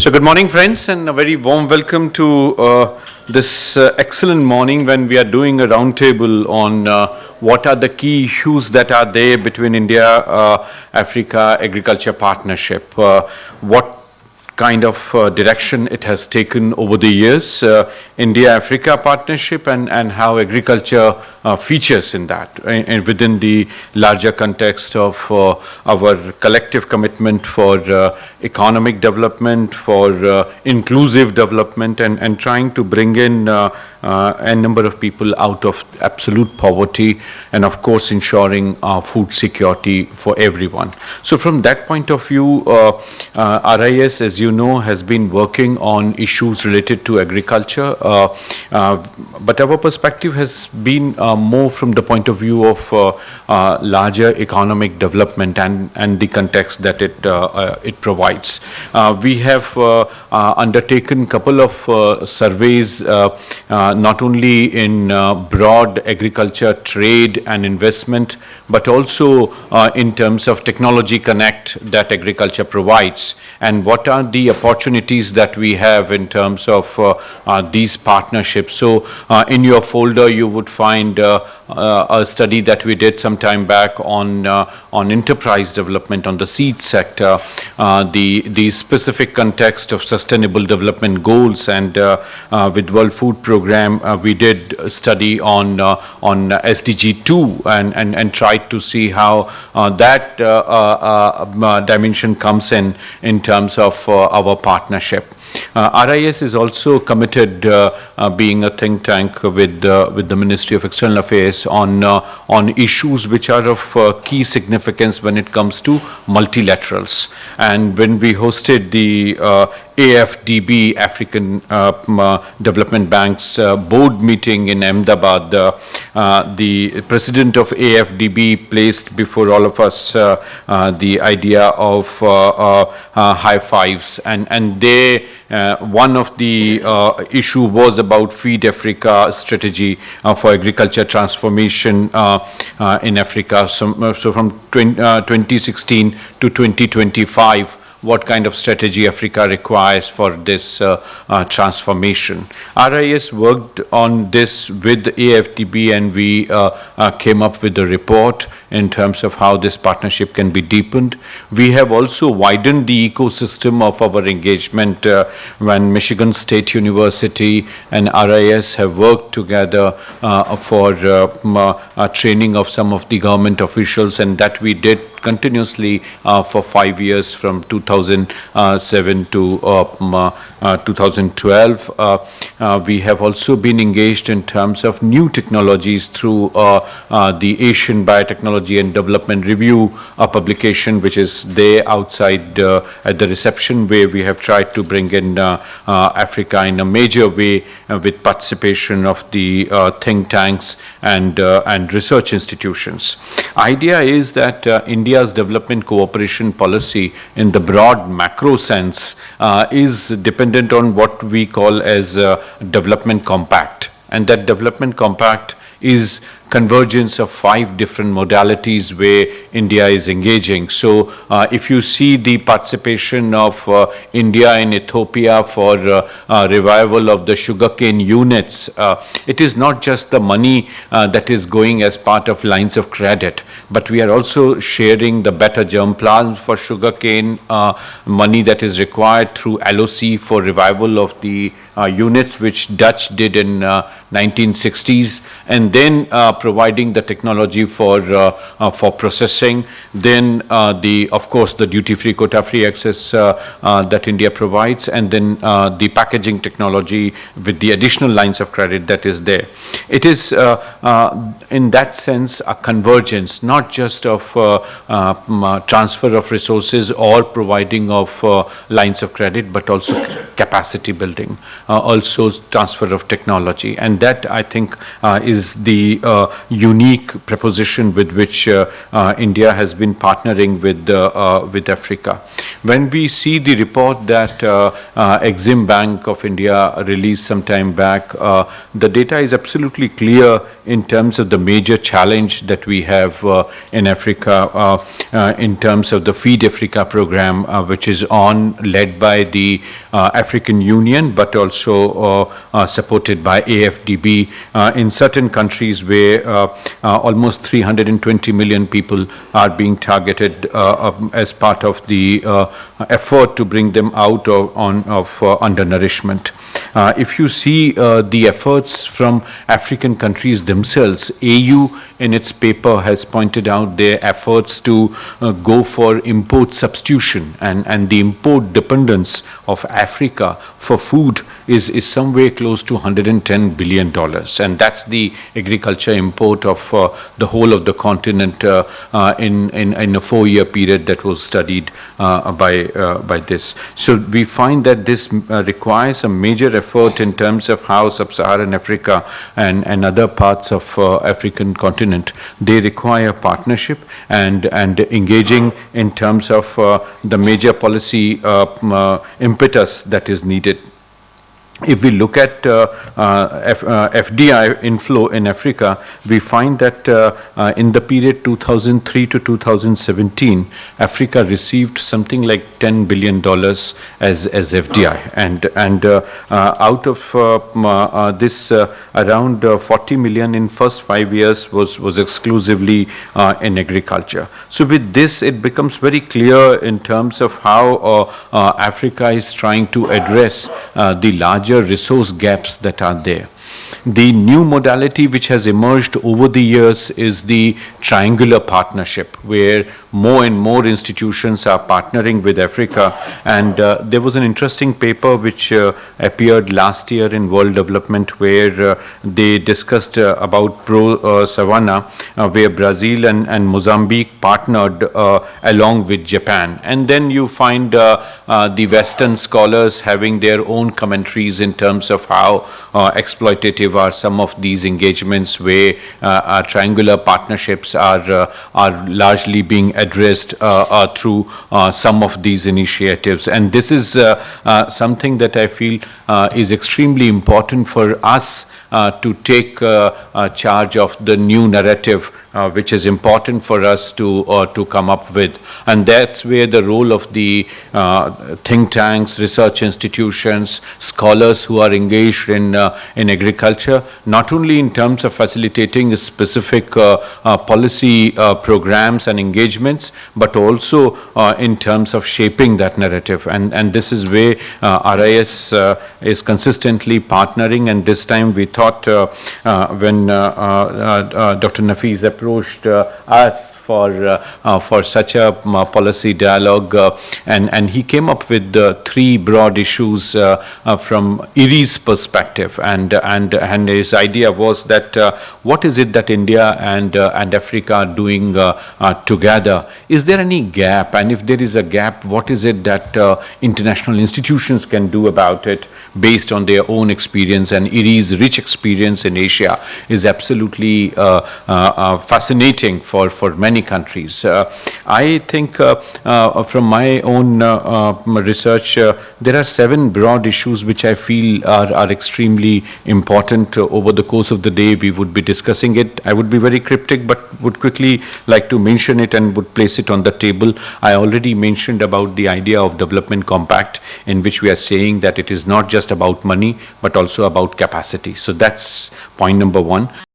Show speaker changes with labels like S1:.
S1: So good morning, friends, and a very warm welcome to this excellent morning when we are doing a roundtable on what are the key issues that are there between India, Africa agriculture partnership, what kind of direction it has taken over the years, India-Africa partnership, and how agriculture features in that, and within the larger context of our collective commitment for economic development, for inclusive development, and trying to bring in a number of people out of absolute poverty, and of course ensuring food security for everyone. So from that point of view, RIS, as you know, has been working on issues related to agriculture, but our perspective has been more from the point of view of larger economic development and the context that it provides. We have undertaken a couple of surveys, not only in broad agriculture, trade and investment, but also in terms of technology connect that agriculture provides, and what are the opportunities that we have in terms of these partnerships. So in your folder you would find a study that we did some time back on enterprise development, on the seed sector, the specific context of sustainable development goals, and with World Food Program we did a study on SDG 2 and tried to see how that dimension comes in terms of our partnership. RIS is also committed, being a think tank with the Ministry of External Affairs, on issues which are of key significance when it comes to multilaterals. And when we hosted the AFDB, African Development Bank's board meeting in Ahmedabad, the president of AFDB placed before all of us the idea of high fives, and they one of the issue was about Feed Africa strategy for agriculture transformation in Africa. So from 2016 to 2025, what kind of strategy Africa requires for this transformation. RIS worked on this with AFDB, and we came up with a report in terms of how this partnership can be deepened. We have also widened the ecosystem of our engagement when Michigan State University and RIS have worked together for training of some of the government officials, and that we did continuously for 5 years from 2007 to 2012. We have also been engaged in terms of new technologies through the Asian Biotechnology and Development Review publication, which is there outside at the reception, where we have tried to bring in Africa in a major way with participation of the think tanks and research institutions. Idea is that India's development cooperation policy in the broad macro sense is dependent on what we call as a development compact, and that development compact is convergence of 5 different modalities where India is engaging. So if you see the participation of India in Ethiopia for revival of the sugarcane units, it is not just the money that is going as part of lines of credit, but we are also sharing the better germplasm for sugarcane, money that is required through LOC for revival of the units which Dutch did in 1960s, and then providing the technology for processing. Then of course the duty-free, quota-free access that India provides, and then the packaging technology with the additional lines of credit that is there. It is in that sense a convergence, not just of transfer of resources or providing of lines of credit, but also capacity building, also transfer of technology. And that, I think, is the unique proposition with which India has been partnering with Africa. When we see the report that Exim Bank of India released some time back, the data is absolutely clear in terms of the major challenge that we have in Africa, in terms of the Feed Africa program, which is led by the African Union, but also supported by AFDB in certain countries where almost 320 million people are being targeted as part of the effort to bring them out of undernourishment. If you see the efforts from African countries themselves, AU in its paper has pointed out their efforts to go for import substitution, and the import dependence of Africa for food is somewhere close to $110 billion. And that's the agriculture import of the whole of the continent in a 4-year period that was studied by this. So we find that this requires a major effort in terms of how sub-Saharan Africa and other parts of African continent, they require partnership and engaging in terms of the major policy impetus that is needed. If we look at FDI inflow in Africa, we find that in the period 2003 to 2017, Africa received something like $10 billion as FDI, and out of this, around 40 million in first 5 years was exclusively in agriculture. So with this, it becomes very clear in terms of how Africa is trying to address the larger resource gaps that are there. The new modality which has emerged over the years is the triangular partnership, where more and more institutions are partnering with Africa. And there was an interesting paper which appeared last year in World Development, where they discussed about Pro-Savannah, where Brazil and Mozambique partnered along with Japan. And then you find the Western scholars having their own commentaries in terms of how exploitative are some of these engagements, where triangular partnerships are largely being addressed through some of these initiatives. And this is something that I feel is extremely important for us to take charge of the new narrative, which is important for us to come up with. And that's where the role of the think tanks, research institutions, scholars who are engaged in agriculture, not only in terms of facilitating specific policy programs and engagements, but also in terms of shaping that narrative. And this is where RIS is consistently partnering. And this time we thought when Dr. Nafees approached us for such a policy dialogue, and he came up with 3 broad issues from IRI's perspective, and his idea was that what is it that India and Africa are doing together? Is there any gap? And if there is a gap, what is it that international institutions can do about it based on their own experience? And IRI's rich experience in Asia is absolutely fascinating for many countries. I think from my own research, there are 7 broad issues which I feel are extremely important. Over the course of the day, we would be discussing it. I would be very cryptic, but would quickly like to mention it and would place it on the table. I already mentioned about the idea of development compact, in which we are saying that it is not just about money, but also about capacity. So that's point number 1.